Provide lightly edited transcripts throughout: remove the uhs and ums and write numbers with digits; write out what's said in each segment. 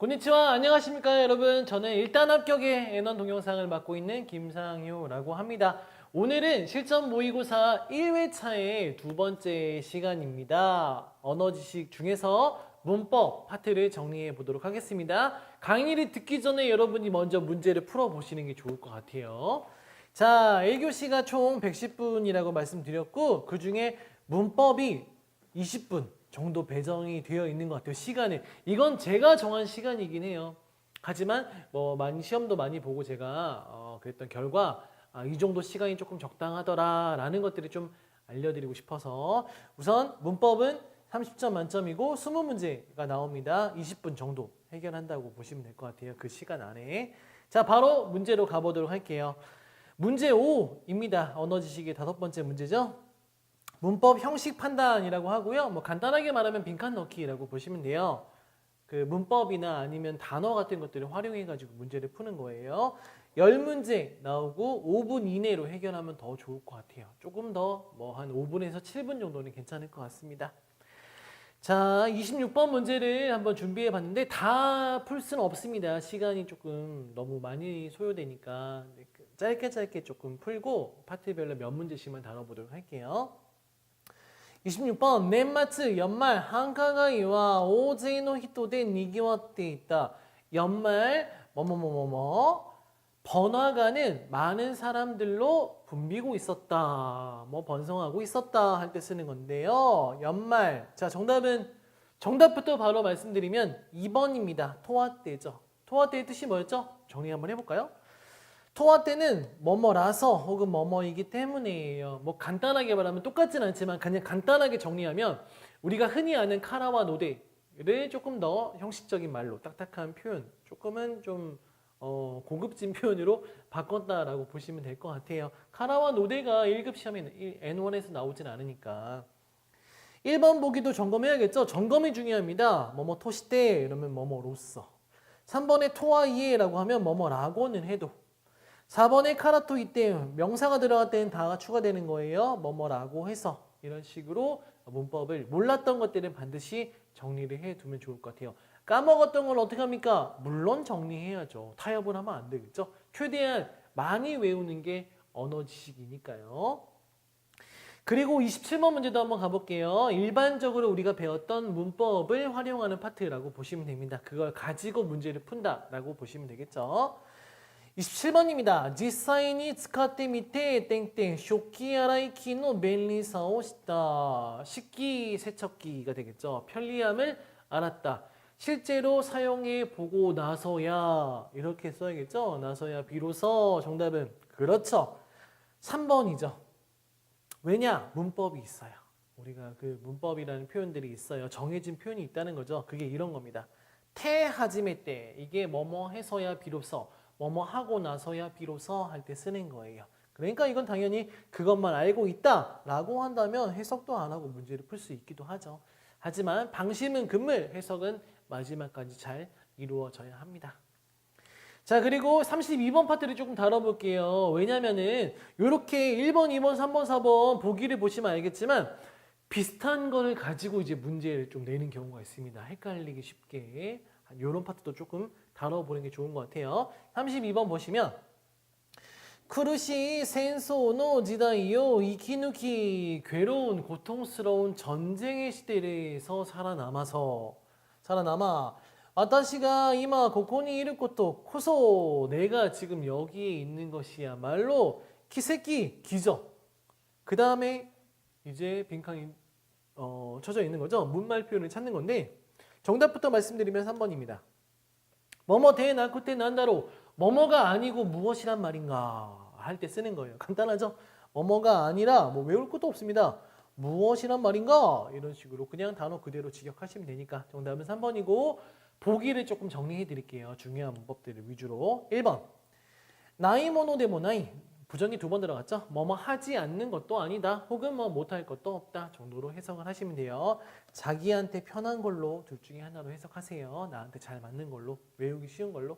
konnichiwa, 안녕하십니까 여러분. 저는 일단 합격의 N1 동영상을 맡고 있는 김상효라고 합니다. 오늘은 실전 모의고사 1회차의 두 번째 시간입니다. 언어 지식 중에서 문법 파트를 정리해 보도록 하겠습니다. 강의를 듣기 전에 여러분이 먼저 문제를 풀어보시는 게 좋을 것 같아요. 자, 1교시가 총 110분이라고 말씀드렸고 그 중에 문법이 20분 정도 배정이 되어 있는 것 같아요. 시간을. 이건 제가 정한 시간이긴 해요. 하지만 시험도 많이 보고 제가 그랬던 결과 이 정도 시간이 조금 적당하더라라는 것들을 좀 알려드리고 싶어서 우선 문법은 30점 만점이고 20문제가 나옵니다. 20분 정도 해결한다고 보시면 될 것 같아요. 그 시간 안에. 자, 바로 문제로 가보도록 할게요. 문제 5입니다. 언어 지식의 5번째 문제죠. 문법 형식 판단이라고 하고요. 간단하게 말하면 빈칸 넣기라고 보시면 돼요. 그 문법이나 아니면 단어 같은 것들을 활용해가지고 문제를 푸는 거예요. 10문제 나오고 5분 이내로 해결하면 더 좋을 것 같아요. 조금 더 한 5분에서 7분 정도는 괜찮을 것 같습니다. 자, 26번 문제를 한번 준비해 봤는데 다 풀 수는 없습니다. 시간이 조금 너무 많이 소요되니까 짧게 조금 풀고 파트별로 몇 문제씩만 다뤄보도록 할게요. 26번 넷마츠 연말 한가가이와 오제이노 히토데 니기와테 있다. 연말 번화가는 많은 사람들로 붐비고 있었다. 번성하고 있었다 할 때 쓰는 건데요. 연말. 자, 정답부터 바로 말씀드리면 2번입니다. 토화때죠. 토화때의 뜻이 뭐였죠? 정리 한번 해볼까요? 토화때는 뭐뭐라서 혹은 뭐뭐이기 때문이에요. 간단하게 말하면 똑같진 않지만 그냥 간단하게 정리하면 우리가 흔히 아는 카라와 노데를 조금 더 형식적인 말로 딱딱한 표현, 조금은 좀 고급진 표현으로 바꿨다라고 보시면 될 것 같아요. 카라와 노데가 1급 시험에 N1에서 나오진 않으니까. 1번 보기도 점검해야겠죠? 점검이 중요합니다. 뭐뭐 토시때 이러면 뭐뭐로써. 3번에 토와이에라고 하면 뭐뭐라고는 해도. 4번에 카라토 이때 명사가 들어갈 때는 다가 추가되는 거예요. 뭐뭐라고 해서 이런 식으로 문법을 몰랐던 것들은 반드시 정리를 해두면 좋을 것 같아요. 까먹었던 걸 어떻게 합니까? 물론 정리해야죠. 타협을 하면 안 되겠죠. 최대한 많이 외우는 게 언어 지식이니까요. 그리고 27번 문제도 한번 가볼게요. 일반적으로 우리가 배웠던 문법을 활용하는 파트라고 보시면 됩니다. 그걸 가지고 문제를 푼다라고 보시면 되겠죠. 27번입니다. 実際に使ってみて땡땡食器洗い機の便利さを知った. 식기 세척기가 되겠죠. 편리함을 알았다. 실제로 사용해 보고 나서야 이렇게 써야겠죠. 나서야 비로소. 정답은 그렇죠. 3번이죠. 왜냐? 문법이 있어요. 우리가 그 문법이라는 표현들이 있어요. 정해진 표현이 있다는 거죠. 그게 이런 겁니다. 테하지메 때 이게 뭐뭐 해서야 비로소. 뭐뭐 하고 나서야 비로소 할 때 쓰는 거예요. 그러니까 이건 당연히 그것만 알고 있다라고 한다면 해석도 안 하고 문제를 풀 수 있기도 하죠. 하지만 방심은 금물, 해석은 마지막까지 잘 이루어져야 합니다. 자, 그리고 32번 파트를 조금 다뤄볼게요. 왜냐면은 이렇게 1번, 2번, 3번, 4번 보기를 보시면 알겠지만 비슷한 거를 가지고 이제 문제를 좀 내는 경우가 있습니다. 헷갈리기 쉽게. 이런 파트도 조금 다뤄보는 게 좋은 것 같아요. 32번 보시면 쿠르시 센소노 지다이요 이키누키 괴로운 고통스러운 전쟁의 시대에서 살아남아 와타시가 이마 고코니 이를 것도 코소 내가 지금 여기에 있는 것이야말로 키세키 기적. 그 다음에 이제 빈칸이 쳐져 있는 거죠. 문말 표현을 찾는 건데 정답부터 말씀드리면 3번입니다. 뭐뭐 대나쿠테 난다로 뭐뭐가 아니고 무엇이란 말인가 할 때 쓰는 거예요. 간단하죠? 뭐뭐가 아니라 외울 것도 없습니다. 무엇이란 말인가 이런 식으로 그냥 단어 그대로 직역하시면 되니까 정답은 3번이고 보기를 조금 정리해 드릴게요. 중요한 문법들을 위주로. 1번 나이모노 데모나이 부정이 2번 들어갔죠? 뭐뭐 하지 않는 것도 아니다. 혹은 못할 것도 없다 정도로 해석을 하시면 돼요. 자기한테 편한 걸로 둘 중에 하나로 해석하세요. 나한테 잘 맞는 걸로, 외우기 쉬운 걸로.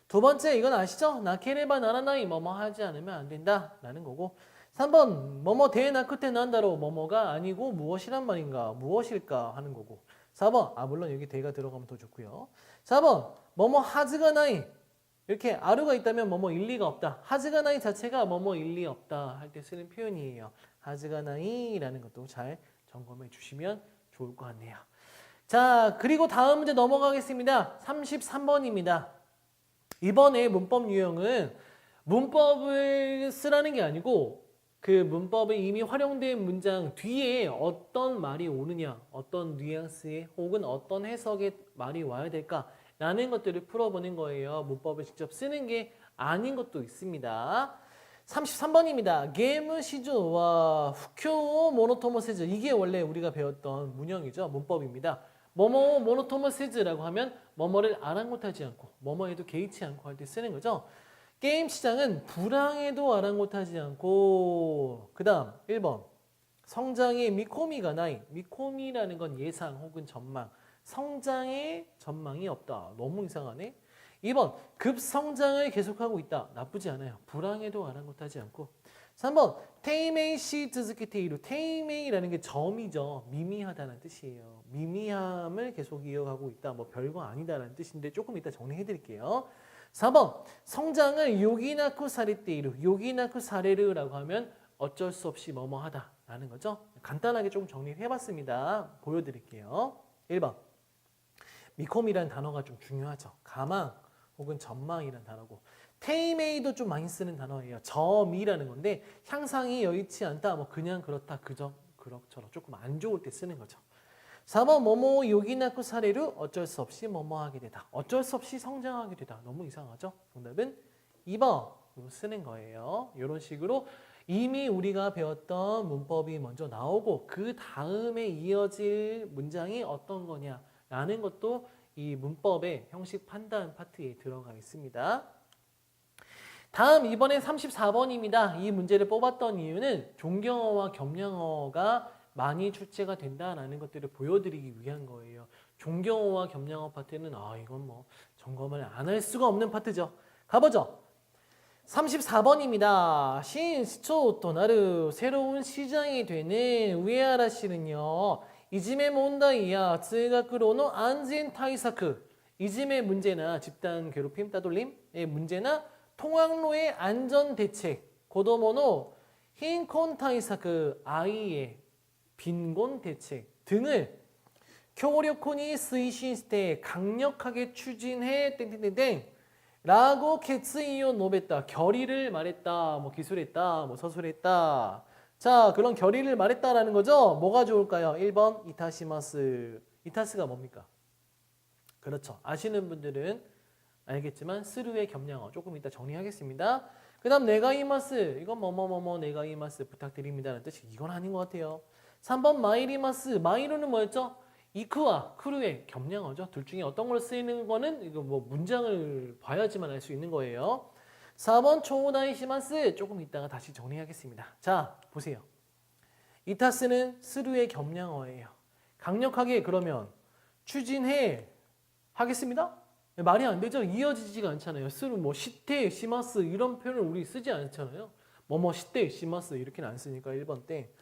2번째 이건 아시죠? 나케레바 나라나이 뭐뭐 하지 않으면 안 된다 라는 거고 3번 뭐뭐 대나크테 난다로 뭐뭐가 아니고 무엇이란 말인가 무엇일까 하는 거고 4번, 물론 여기 대가 들어가면 더 좋고요. 4번, 뭐뭐 하즈가 나이. 이렇게 아루가 있다면 뭐뭐 일리가 없다. 하즈가 나이 자체가 뭐뭐 일리 없다 할 때 쓰는 표현이에요. 하즈가 나이라는 것도 잘 점검해 주시면 좋을 것 같네요. 자, 그리고 다음 문제 넘어가겠습니다. 33번입니다. 이번에 문법 유형은 문법을 쓰라는 게 아니고 그 문법에 이미 활용된 문장 뒤에 어떤 말이 오느냐, 어떤 뉘앙스의 혹은 어떤 해석의 말이 와야 될까라는 것들을 풀어보는 거예요. 문법을 직접 쓰는 게 아닌 것도 있습니다. 33번입니다. 게임 시즈와 후쿄 모노토모세즈. 이게 원래 우리가 배웠던 문형이죠. 문법입니다. 뭐뭐 모노토모세즈라고 하면 뭐뭐를 아랑곳하지 않고 뭐뭐에도 개의치 않고 할 때 쓰는 거죠. 게임 시장은 불황에도 아랑곳하지 않고 그 다음 1번 성장의 미코미가 나이. 미코미라는 건 예상 혹은 전망. 성장의 전망이 없다. 너무 이상하네. 2번 급성장을 계속하고 있다. 나쁘지 않아요. 불황에도 아랑곳하지 않고. 3번 테이메이 시 즈즈키테이루. 테이메이라는 게 점이죠. 미미하다는 뜻이에요. 미미함을 계속 이어가고 있다. 뭐 별거 아니다라는 뜻인데 조금 이따 정리해 드릴게요. 4번 성장을 요기나쿠 사레테이루. 요기나쿠 사레르라고 하면 어쩔 수 없이 뭐뭐하다 라는 거죠. 간단하게 조금 정리를 해봤습니다. 보여드릴게요. 1번 미콤이라는 단어가 좀 중요하죠. 가망 혹은 전망이라는 단어고 테이메이도 좀 많이 쓰는 단어예요. 점이라는 건데 향상이 여의치 않다. 뭐 그냥 그렇다. 그저 그럭저럭 조금 안 좋을 때 쓰는 거죠. 4번 뭐뭐 요기나쿠 사례로 어쩔 수 없이 뭐뭐하게 되다. 어쩔 수 없이 성장하게 되다. 너무 이상하죠? 정답은 2번으로 쓰는 거예요. 이런 식으로 이미 우리가 배웠던 문법이 먼저 나오고 그 다음에 이어질 문장이 어떤 거냐라는 것도 이 문법의 형식 판단 파트에 들어가 있습니다. 다음 이번엔 34번입니다. 이 문제를 뽑았던 이유는 존경어와 겸양어가 많이 출제가 된다라는 것들을 보여드리기 위한 거예요. 존경어와 겸양어 파트는 이건 뭐 점검을 안 할 수가 없는 파트죠. 가보죠. 34번입니다. 신시초 또나르 새로운 시장이 되는 우에하라 씨는요. 이지메 몬다이야 쯔가쿠로노 안전 타이사크. 이지메 문제나 집단 괴롭힘 따돌림의 문제나 통학로의 안전 대책, 고도모노 흰콘 타이사크 아이의 빈곤 대책 등을 교력콘이 스이신시대 강력하게 추진해 땡땡땡땡 라고決意を 述べた. 결의를 말했다, 뭐 기술했다, 뭐 서술했다. 자, 그런 결의를 말했다라는 거죠. 뭐가 좋을까요? 1번 이타시마스. 이타스가 뭡니까? 그렇죠. 아시는 분들은 알겠지만 스루의 겸양어 조금 이따 정리하겠습니다. 그 다음 네가이마스. 이건 뭐뭐뭐뭐 네가이마스 부탁드립니다라는 뜻이 이건 아닌 것 같아요. 3번 마이리마스. 마이루는 뭐였죠? 이쿠와 크루의 겸양어죠. 둘 중에 어떤 걸 쓰이는 거는 이거 뭐 문장을 봐야지만 알 수 있는 거예요. 4번 초다이시마스. 조금 이따가 다시 정리하겠습니다. 자, 보세요. 이타스는 스루의 겸양어예요. 강력하게 그러면 추진해 하겠습니다? 말이 안 되죠. 이어지지가 않잖아요. 스루 뭐 시테, 시마스 이런 표현을 우리 쓰지 않잖아요. 뭐뭐 시테, 시마스 이렇게는 안 쓰니까 1번 때.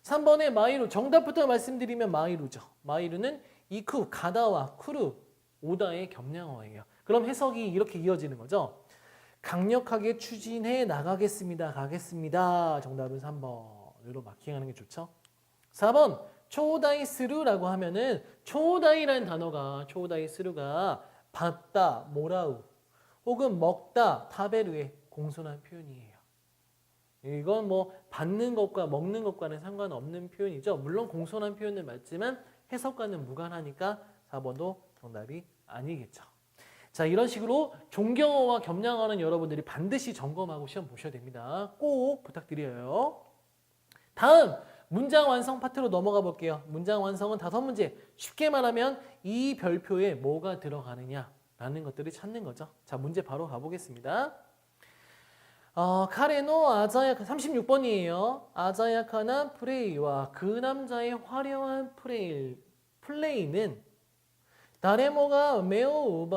3번에 마이루. 정답부터 말씀드리면 마이루죠. 마이루는 이쿠, 가다와 쿠루, 오다의 겸양어예요. 그럼 해석이 이렇게 이어지는 거죠. 강력하게 추진해 나가겠습니다. 가겠습니다. 정답은 3번으로 마킹하는 게 좋죠. 4번 초다이스루라고 하면은 초다이라는 단어가 초다이스루가 받다, 모라우 혹은 먹다, 타베르의 공손한 표현이에요. 이건 뭐 받는 것과 먹는 것과는 상관없는 표현이죠. 물론 공손한 표현은 맞지만 해석과는 무관하니까 4번도 정답이 아니겠죠. 자, 이런 식으로 존경어와 겸양어는 여러분들이 반드시 점검하고 시험 보셔야 됩니다. 꼭 부탁드려요. 다음 문장 완성 파트로 넘어가 볼게요. 문장 완성은 5문제. 쉽게 말하면 이 별표에 뭐가 들어가느냐라는 것들을 찾는 거죠. 자, 문제 바로 가보겠습니다. 카레노 아자야카 36번이에요. 아자야카나 플레이와 그 남자의 화려한 플레이는 다레모가 메오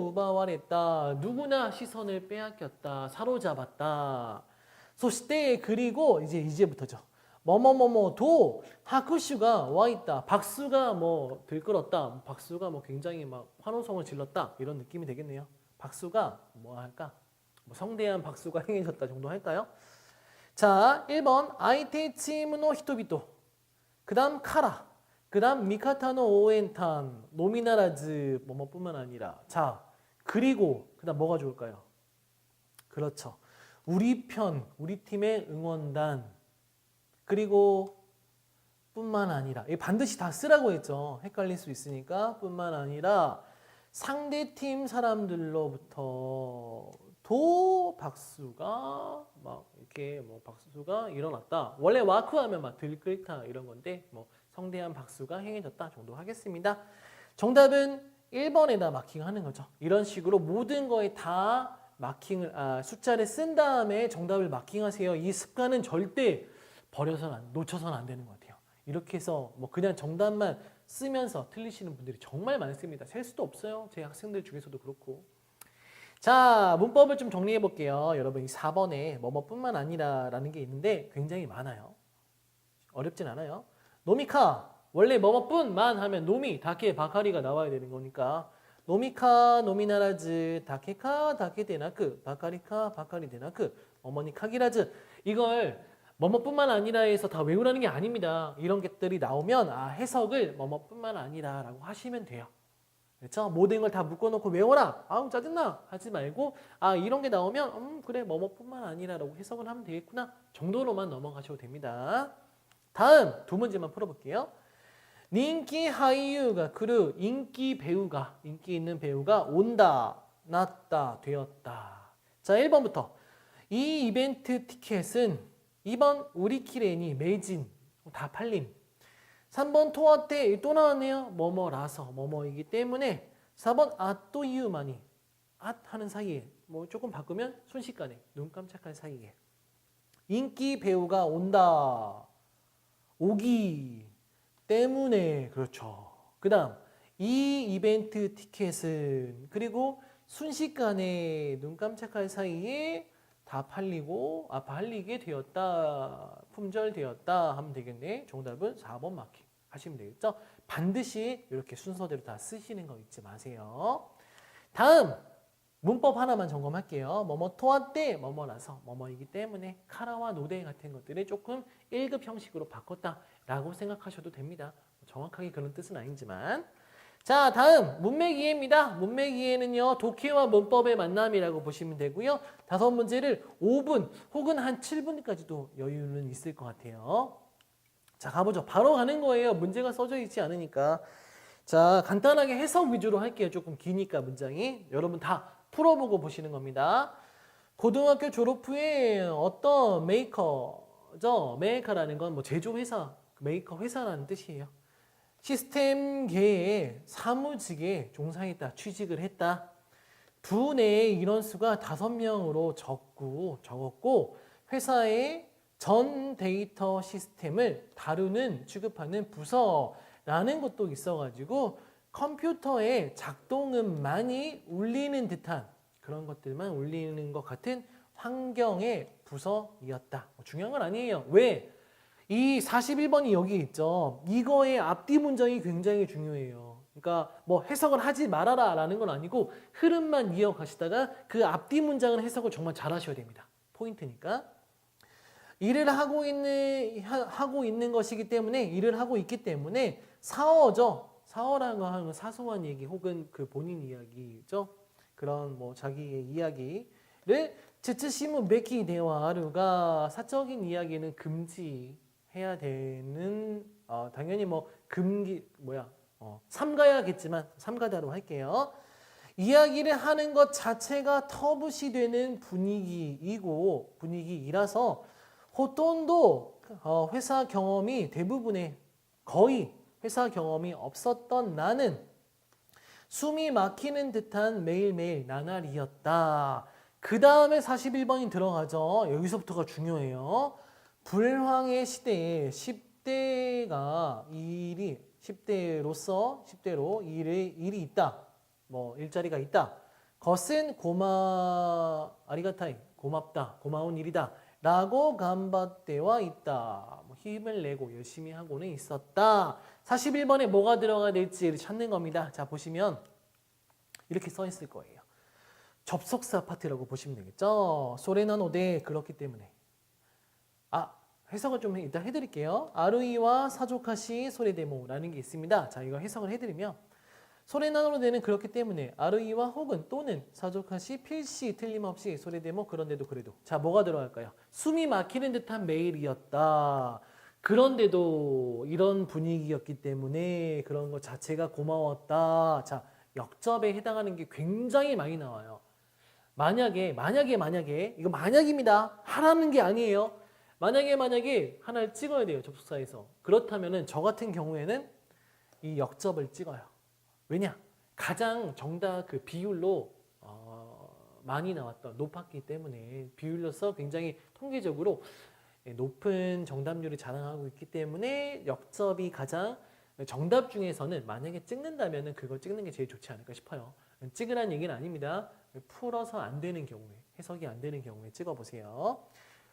우바와랬다. 누구나 시선을 빼앗겼다. 사로잡았다. 소시대 그리고 이제부터죠. 뭐뭐뭐뭐도 하쿠슈가 와 있다. 박수가 뭐 들끓었다. 박수가 뭐 굉장히 막 환호성을 질렀다. 이런 느낌이 되겠네요. 박수가 뭐 할까? 뭐 성대한 박수가 행해졌다 정도 할까요? 자, 1번 아이테 치무노 히토비토. 그다음 카라. 그다음 미카타노 오엔탄 노미나라즈 뭐뭐뿐만 아니라 자, 그리고 그다음 뭐가 좋을까요? 그렇죠. 우리 편, 우리 팀의 응원단 그리고 뿐만 아니라 반드시 다 쓰라고 했죠. 헷갈릴 수 있으니까 뿐만 아니라 상대팀 사람들로부터 도 박수가 막 이렇게 뭐 박수가 일어났다. 원래 와쿠하면 막 들끓다 이런 건데 뭐 성대한 박수가 행해졌다 정도 하겠습니다. 정답은 1번에다 마킹하는 거죠. 이런 식으로 모든 거에 다 마킹을 숫자를 쓴 다음에 정답을 마킹하세요. 이 습관은 절대 놓쳐서는 안 되는 것 같아요. 이렇게 해서 뭐 그냥 정답만 쓰면서 틀리시는 분들이 정말 많습니다. 셀 수도 없어요. 제 학생들 중에서도 그렇고. 자, 문법을 좀 정리해 볼게요. 여러분 이 4번에 뭐뭐뿐만 아니라 라는 게 있는데 굉장히 많아요. 어렵진 않아요. 노미카 원래 뭐뭐뿐만 하면 노미, 다케, 바카리가 나와야 되는 거니까 노미카, 노미나라즈, 다케카, 다케데나크, 바카리카, 바카리데나크, 어머니 카기라즈 이걸 뭐뭐뿐만 아니라 해서 다 외우라는 게 아닙니다. 이런 것들이 나오면 해석을 뭐뭐뿐만 아니라라고 하시면 돼요. 그렇죠? 모든 걸 다 묶어놓고 외워라. 아우 짜증나 하지 말고 이런 게 나오면 그래 뭐뭐뿐만 아니라라고 해석을 하면 되겠구나 정도로만 넘어가셔도 됩니다. 다음 두 문제만 풀어볼게요. 인기 하이유가 그르 인기 있는 배우가 온다, 났다, 되었다. 자 1번부터 이 이벤트 티켓은 2번 우리키레니 매진 다 팔림 3번 토아테 또 나왔네요. 뭐뭐라서 뭐뭐이기 때문에 4번 아또이유만이 하는 사이에 뭐 조금 바꾸면 순식간에 눈 깜짝할 사이에 인기 배우가 온다 오기 때문에 그렇죠. 그 다음 이 이벤트 티켓은 그리고 순식간에 눈 깜짝할 사이에 다 팔리게 되었다. 품절되었다 하면 되겠네. 정답은 4번 마킹 하시면 되겠죠. 반드시 이렇게 순서대로 다 쓰시는 거 잊지 마세요. 다음 문법 하나만 점검할게요. 뭐뭐 토한때 뭐뭐라서 뭐뭐이기 때문에 카라와 노데 같은 것들을 조금 1급 형식으로 바꿨다라고 생각하셔도 됩니다. 정확하게 그런 뜻은 아니지만 자 다음 문맥이해입니다. 문맥이해는요 독해와 문법의 만남이라고 보시면 되고요. 5문제를 5분 혹은 한 7분까지도 여유는 있을 것 같아요. 자 가보죠. 바로 가는 거예요. 문제가 써져 있지 않으니까. 자 간단하게 해석 위주로 할게요. 조금 기니까 문장이. 여러분 다 풀어보고 보시는 겁니다. 고등학교 졸업 후에 어떤 메이커라는 건 뭐 제조회사, 메이커 회사라는 뜻이에요. 시스템계의 사무직에 종사했다, 취직을 했다. 부내의 인원수가 5명으로 적었고 회사의 전 데이터 시스템을 다루는 취급하는 부서라는 것도 있어가지고 컴퓨터의 작동음만이 울리는 듯한 그런 것들만 울리는 것 같은 환경의 부서이었다. 중요한 건 아니에요. 왜? 이 41번이 여기 있죠. 이거의 앞뒤 문장이 굉장히 중요해요. 그러니까 뭐 해석을 하지 말아라 라는 건 아니고 흐름만 이어가시다가 그 앞뒤 문장을 해석을 정말 잘 하셔야 됩니다. 포인트니까. 일을 하고 있는 것이기 때문에 일을 하고 있기 때문에 사어죠. 사어라는 거 하는 사소한 얘기 혹은 그 본인 이야기죠. 그런 뭐 자기의 이야기를 츠츠시무 베키 대화 아루가 사적인 이야기는 금지해야 되는 당연히 뭐 삼가야겠지만 삼가다로 할게요. 이야기를 하는 것 자체가 터부시되는 분위기이라서 호돈도 회사 경험이 거의 회사 경험이 없었던 나는 숨이 막히는 듯한 매일매일 나날이었다. 그 다음에 41번이 들어가죠. 여기서부터가 중요해요. 불황의 시대에 10대로 일이 있다. 뭐 일자리가 있다. 것은 아리가타이, 고맙다, 고마운 일이다. 라고 간바떼와 있다. 힘을 내고 열심히 하고는 있었다. 41번에 뭐가 들어가야 될지 찾는 겁니다. 자, 보시면 이렇게 써 있을 거예요. 접속사 파트라고 보시면 되겠죠. 소레나노데 그렇기 때문에. 해석을 좀 일단 해드릴게요. 아루이와 사조카시 소레데모라는 게 있습니다. 자, 이거 해석을 해드리면 소레나노데는 그렇기 때문에 아루이와 혹은 또는 사조카시 필시 틀림없이 소레데모 그런데도 그래도. 자, 뭐가 들어갈까요? 숨이 막히는 듯한 메일이었다. 그런데도 이런 분위기였기 때문에 그런 것 자체가 고마웠다. 자, 역접에 해당하는 게 굉장히 많이 나와요. 만약에 이거 만약입니다. 하라는 게 아니에요. 만약에 하나를 찍어야 돼요. 접속사에서. 그렇다면은 저 같은 경우에는 이 역접을 찍어요. 왜냐? 가장 정답 그 비율로 많이 나왔던 높았기 때문에 비율로서 굉장히 통계적으로 높은 정답률을 자랑하고 있기 때문에 역접이 가장 정답 중에서는 만약에 찍는다면은 그걸 찍는 게 제일 좋지 않을까 싶어요. 찍으라는 얘기는 아닙니다. 풀어서 안 되는 경우에, 해석이 안 되는 경우에 찍어보세요.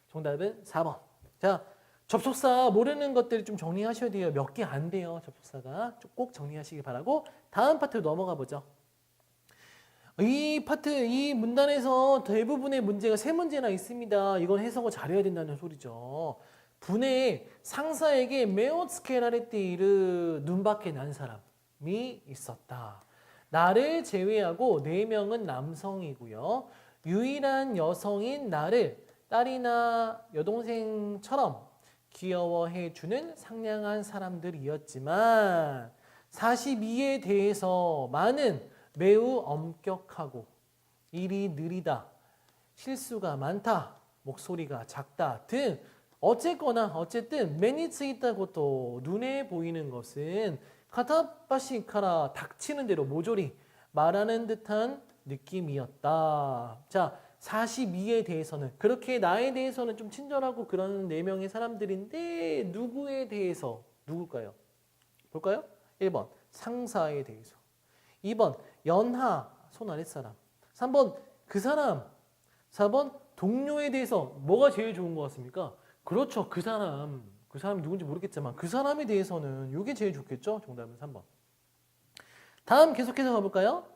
정답은 4번. 자, 접속사 모르는 것들 좀 정리하셔야 돼요. 몇 개 안 돼요. 접속사가 꼭 정리하시기 바라고 다음 파트로 넘어가 보죠. 이 문단에서 대부분의 문제가 3문제나 있습니다. 이건 해석을 잘해야 된다는 소리죠. 분의 상사에게 메오츠케라레띠르 눈밖에 난 사람이 있었다. 나를 제외하고 4명은 남성이고요. 유일한 여성인 나를 딸이나 여동생처럼 귀여워해주는 상냥한 사람들이었지만 42에 대해서 많은 매우 엄격하고 일이 느리다, 실수가 많다, 목소리가 작다 등 어쨌든 매니츠 있다고 또 눈에 보이는 것은 카타바시카라 닥치는 대로 모조리 말하는 듯한 느낌이었다. 자, 42에 대해서는 그렇게 나에 대해서는 좀 친절하고 그런 4명의 사람들인데 누구에 대해서 누굴까요? 볼까요? 1번 상사에 대해서, 2번 연하 손 아랫사람, 3번 그 사람, 4번 동료에 대해서 뭐가 제일 좋은 것 같습니까? 그렇죠. 그 사람이 누군지 모르겠지만 그 사람에 대해서는 이게 제일 좋겠죠. 정답은 3번. 다음 계속해서 가볼까요?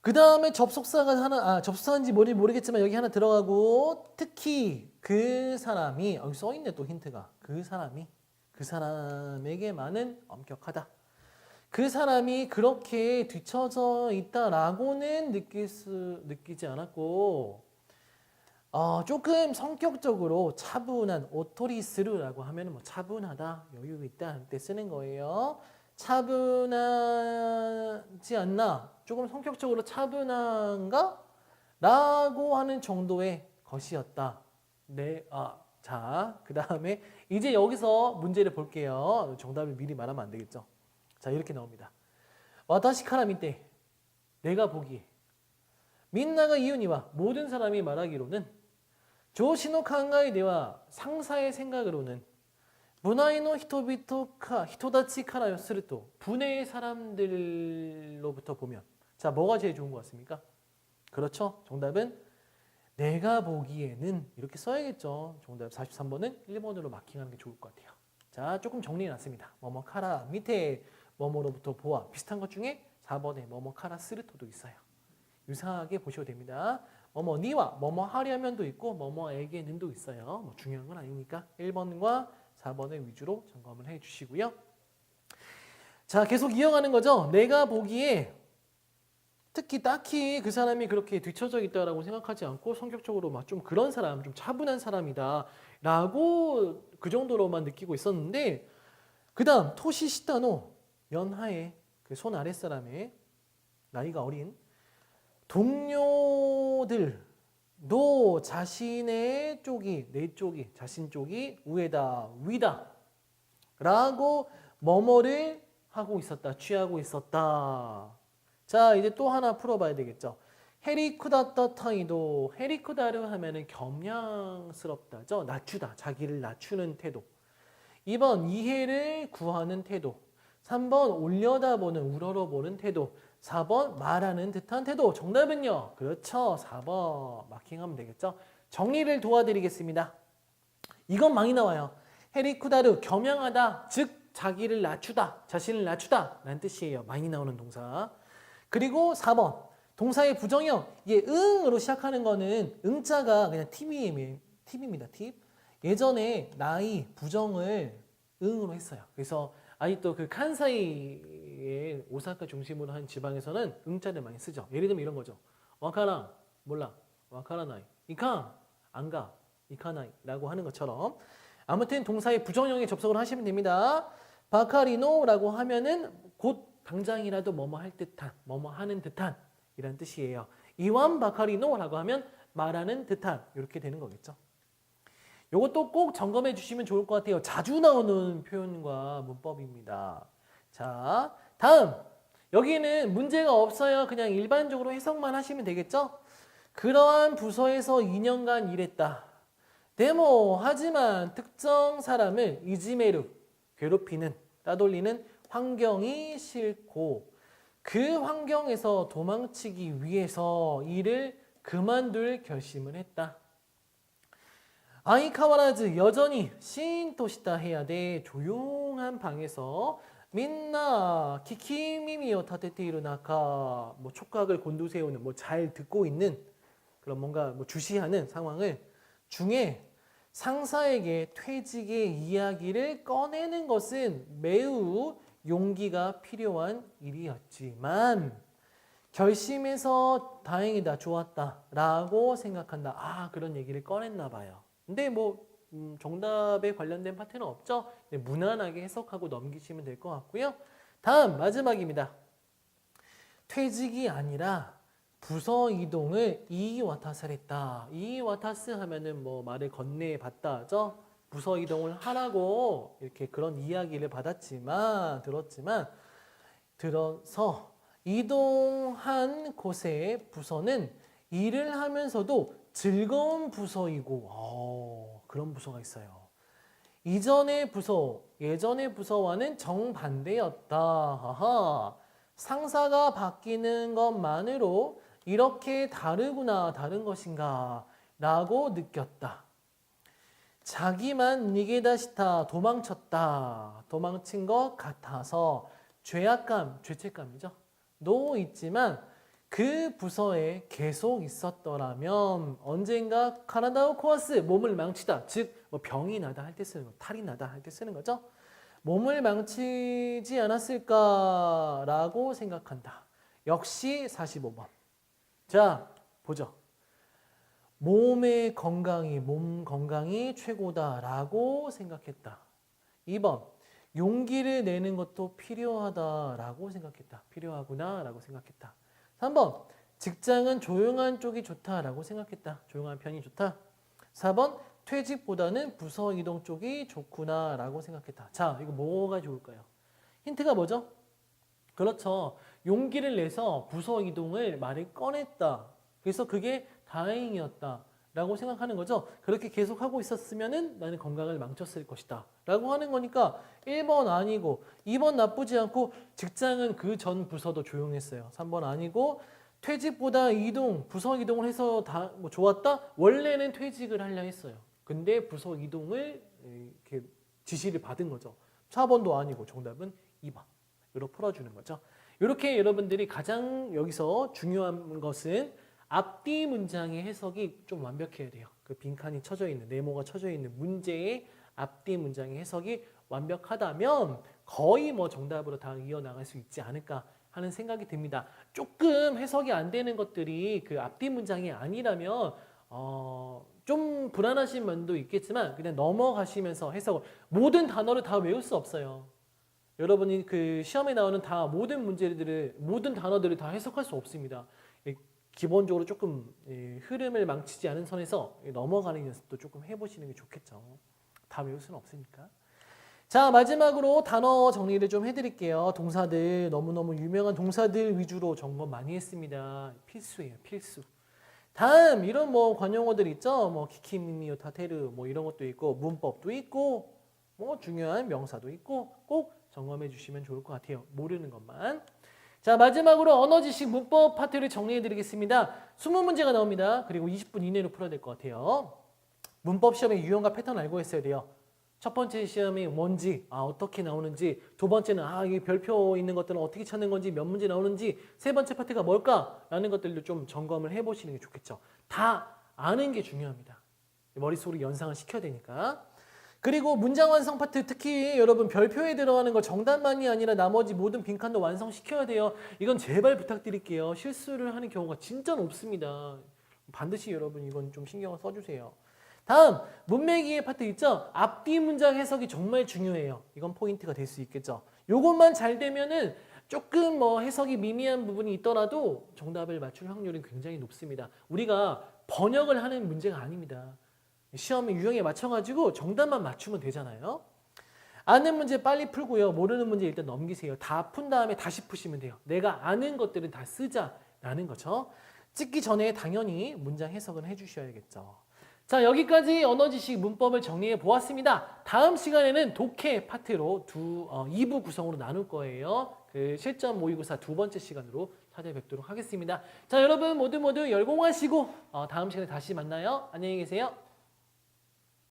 그 다음에 접속사가 접속사인지 뭔지 모르겠지만 여기 하나 들어가고 특히 그 사람이 여기 써있네 또 힌트가 그 사람에게만은 엄격하다. 그 사람이 그렇게 뒤처져 있다라고는 느끼지 않았고 조금 성격적으로 차분한 오토리스루라고 하면 뭐 차분하다, 여유 있다 할 때 쓰는 거예요. 차분하지 않나? 조금 성격적으로 차분한가? 라고 하는 정도의 것이었다. 네, 자, 그 다음에 이제 여기서 문제를 볼게요. 정답을 미리 말하면 안 되겠죠. 자, 이렇게 나옵니다. 와타시 카라 미테, 내가 보기에 민나가 이유니와 모든 사람이 말하기로는 조시노 칸가이데와 상사의 생각으로는 문화이노 히토다치 카라였으르또 분해의 사람들로부터 보면 자, 뭐가 제일 좋은 것 같습니까? 그렇죠. 정답은 내가 보기에는 이렇게 써야겠죠. 정답 43번은 1번으로 마킹하는 게 좋을 것 같아요. 자, 조금 정리해놨습니다. 뭐뭐 카라 밑에 뭐뭐로부터 보아 비슷한 것 중에 4번에 뭐뭐 카라 스르토도 있어요. 유사하게 보셔도 됩니다. 뭐뭐 니와 뭐뭐 하려면도 있고 뭐뭐에게는도 있어요. 뭐 중요한 건 아니니까 1번과 4번을 위주로 점검을 해주시고요. 자, 계속 이어가는 거죠. 내가 보기에 특히 딱히 그 사람이 그렇게 뒤처져 있다라고 생각하지 않고 성격적으로 막 좀 그런 사람, 좀 차분한 사람이다 라고 그 정도로만 느끼고 있었는데 그 다음 토시시타노 연하의 그 손 아랫사람의 나이가 어린 동료들도 자신의 쪽이 자신 쪽이 우에다 위다 라고 뭐뭐를 하고 있었다, 취하고 있었다. 자, 이제 또 하나 풀어봐야 되겠죠. 헤리쿠다타 타이도, 헤리쿠다르 하면은 겸양스럽다죠. 낮추다, 자기를 낮추는 태도. 2번 이해를 구하는 태도. 3번 올려다보는, 우러러보는 태도. 4번 말하는 듯한 태도. 정답은요? 그렇죠. 4번 마킹하면 되겠죠. 정리를 도와드리겠습니다. 이건 많이 나와요. 헤리쿠다르 겸양하다, 즉 자기를 낮추다, 자신을 낮추다 라는 뜻이에요. 많이 나오는 동사. 그리고 4번 동사의 부정형. 이게 응으로 시작하는 거는 응자가 그냥 팁입니다. 팁. 예전에 나이 부정을 응으로 했어요. 그래서 아직도 그 칸사이의 오사카 중심으로 한 지방에서는 응자를 많이 쓰죠. 예를 들면 이런 거죠. 와카랑 몰라, 와카라나이, 이칸 안가, 이카나이 라고 하는 것처럼 아무튼 동사의 부정형에 접속을 하시면 됩니다. 바카리노라고 하면은 곧 당장이라도 뭐뭐 할 듯한, 뭐뭐 하는 듯한 이란 뜻이에요. 이완 바카리노라고 하면 말하는 듯한 이렇게 되는 거겠죠. 이것도 꼭 점검해 주시면 좋을 것 같아요. 자주 나오는 표현과 문법입니다. 자, 다음. 여기는 문제가 없어요. 그냥 일반적으로 해석만 하시면 되겠죠? 그러한 부서에서 2년간 일했다. 데모 하지만 특정 사람을 이지메루 괴롭히는 따돌리는 환경이 싫고 그 환경에서 도망치기 위해서 일을 그만둘 결심을 했다. 아이카와라즈 여전히 신토시다 해야 돼. 조용한 방에서 민나 키키미미오 타테테이루 나카 뭐 촉각을 곤두세우는 뭐 잘 듣고 있는 그런 뭔가 뭐 주시하는 상황을 중에 상사에게 퇴직의 이야기를 꺼내는 것은 매우 용기가 필요한 일이었지만 결심해서 다행이다, 좋았다 라고 생각한다. 아, 그런 얘기를 꺼냈나 봐요. 근데 뭐 정답에 관련된 파트는 없죠. 무난하게 해석하고 넘기시면 될 것 같고요. 다음 마지막입니다. 퇴직이 아니라 부서 이동을 이와타스를 했다. 이와타스 하면은 뭐 말을 건네받다죠. 부서 이동을 하라고 이렇게 그런 이야기를 들어서 이동한 곳의 부서는 일을 하면서도 즐거운 부서이고 그런 부서가 있어요. 예전의 부서와는 정반대였다. 하하. 상사가 바뀌는 것만으로 이렇게 다른 것인가 라고 느꼈다. 자기만 니게다시타 도망친 것 같아서 죄책감이죠. 도 있지만 그 부서에 계속 있었더라면 언젠가 카라다오 코아스 몸을 망치다, 즉 뭐 병이 나다 할 때 쓰는 거, 탈이 나다 할 때 쓰는 거죠. 몸을 망치지 않았을까라고 생각한다. 역시 45번. 자, 보죠. 몸 건강이 최고다라고 생각했다. 2번. 용기를 내는 것도 필요하다라고 생각했다. 필요하구나라고 생각했다. 3번. 직장은 조용한 쪽이 좋다라고 생각했다. 조용한 편이 좋다. 4번. 퇴직보다는 부서 이동 쪽이 좋구나라고 생각했다. 자, 이거 뭐가 좋을까요? 힌트가 뭐죠? 그렇죠. 용기를 내서 부서 이동을 말을 꺼냈다. 그래서 그게 다행이었다 라고 생각하는 거죠. 그렇게 계속하고 있었으면 나는 건강을 망쳤을 것이다 라고 하는 거니까 1번 아니고 2번 나쁘지 않고 직장은 그 전 부서도 조용했어요. 3번 아니고 퇴직보다 부서 이동을 해서 다 뭐 좋았다? 원래는 퇴직을 하려 했어요. 근데 부서 이동을 이렇게 지시를 받은 거죠. 4번도 아니고 정답은 2번으로 풀어주는 거죠. 이렇게 여러분들이 가장 여기서 중요한 것은 앞뒤 문장의 해석이 좀 완벽해야 돼요. 그 빈칸이 쳐져 있는, 네모가 쳐져 있는 문제의 앞뒤 문장의 해석이 완벽하다면 거의 뭐 정답으로 다 이어나갈 수 있지 않을까 하는 생각이 듭니다. 조금 해석이 안 되는 것들이 그 앞뒤 문장이 아니라면 좀 불안하신 면도 있겠지만 그냥 넘어가시면서 해석을 모든 단어를 다 외울 수 없어요. 여러분이 그 시험에 나오는 모든 단어들을 다 해석할 수 없습니다. 기본적으로 조금 흐름을 망치지 않은 선에서 넘어가는 연습도 조금 해보시는 게 좋겠죠. 다 외울 수는 없으니까. 자, 마지막으로 단어 정리를 좀 해드릴게요. 동사들, 너무너무 유명한 동사들 위주로 점검 많이 했습니다. 필수예요, 필수. 다음, 이런 뭐 관용어들 있죠? 뭐 키키미미오 타테르 뭐 이런 것도 있고 문법도 있고 뭐 중요한 명사도 있고 꼭 점검해 주시면 좋을 것 같아요. 모르는 것만. 자, 마지막으로 언어 지식 문법 파트를 정리해 드리겠습니다. 20문제가 나옵니다. 그리고 20분 이내로 풀어야 될 것 같아요. 문법 시험의 유형과 패턴 알고 있어야 돼요. 첫 번째 시험이 뭔지, 어떻게 나오는지, 두 번째는 이 별표 있는 것들은 어떻게 찾는 건지, 몇 문제 나오는지, 세 번째 파트가 뭘까라는 것들도 좀 점검을 해보시는 게 좋겠죠. 다 아는 게 중요합니다. 머릿속으로 연상을 시켜야 되니까. 그리고 문장 완성 파트, 특히 여러분 별표에 들어가는 거 정답만이 아니라 나머지 모든 빈칸도 완성시켜야 돼요. 이건 제발 부탁드릴게요. 실수를 하는 경우가 진짜 높습니다. 반드시 여러분 이건 좀 신경을 써주세요. 다음 문맥이의 파트 있죠? 앞뒤 문장 해석이 정말 중요해요. 이건 포인트가 될 수 있겠죠. 요것만 잘 되면은 조금 뭐 해석이 미미한 부분이 있더라도 정답을 맞출 확률은 굉장히 높습니다. 우리가 번역을 하는 문제가 아닙니다. 시험의 유형에 맞춰가지고 정답만 맞추면 되잖아요. 아는 문제 빨리 풀고요. 모르는 문제 일단 넘기세요. 다 푼 다음에 다시 푸시면 돼요. 내가 아는 것들은 다 쓰자라는 거죠. 찍기 전에 당연히 문장 해석은 해주셔야겠죠. 자, 여기까지 언어지식 문법을 정리해 보았습니다. 다음 시간에는 독해 파트로 2부 구성으로 나눌 거예요. 그 실전 모의고사 두 번째 시간으로 찾아뵙도록 하겠습니다. 자, 여러분 모두 열공하시고 다음 시간에 다시 만나요. 안녕히 계세요.